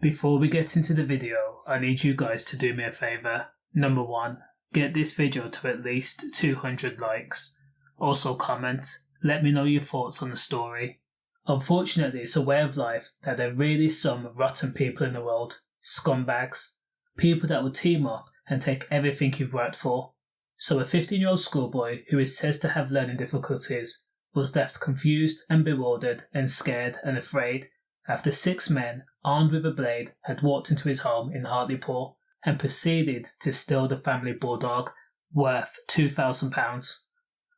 Before we get into the video, I need you guys to do me a favour. Number 1, get this video to at least 200 likes. Also comment, let me know your thoughts on the story. Unfortunately, it's a way of life that there are really some rotten people in the world. Scumbags. People that will team up and take everything you've worked for. So a 15-year-old schoolboy who is said to have learning difficulties was left confused and bewildered and scared and afraid after 6 men armed with a blade had walked into his home in Hartlepool and proceeded to steal the family bulldog worth £2,000.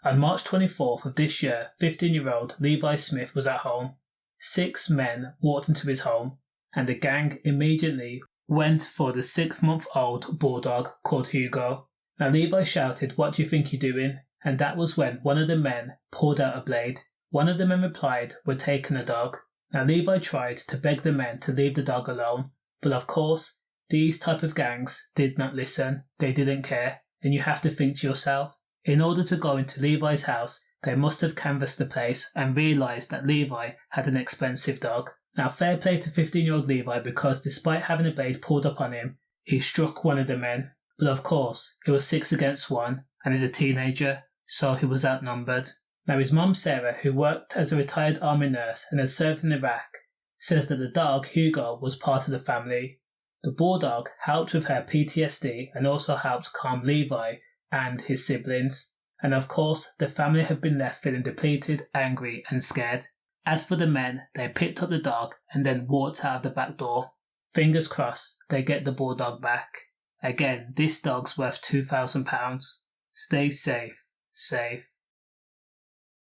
On March 24th of this year, 15-year-old Levi Smith was at home. 6 men walked into his home and the gang immediately went for the 6-month-old bulldog called Hugo. Now Levi shouted, "What do you think you're doing?" And that was when one of the men pulled out a blade. One of the men replied, "We're taking the dog." Now Levi tried to beg the men to leave the dog alone, but of course, these type of gangs did not listen. They didn't care, and you have to think to yourself, in order to go into Levi's house, they must have canvassed the place and realised that Levi had an expensive dog. Now fair play to 15-year-old Levi because despite having a blade pulled up on him, he struck one of the men. But of course, it was 6 against 1 and he's a teenager, so he was outnumbered. Now his mum Sarah, who worked as a retired army nurse and had served in Iraq, says that the dog, Hugo, was part of the family. The bulldog helped with her PTSD and also helped calm Levi and his siblings. And of course, the family have been left feeling depleted, angry and scared. As for the men, they picked up the dog and then walked out of the back door. Fingers crossed they get the bulldog back. Again, this dog's worth £2,000. Stay safe.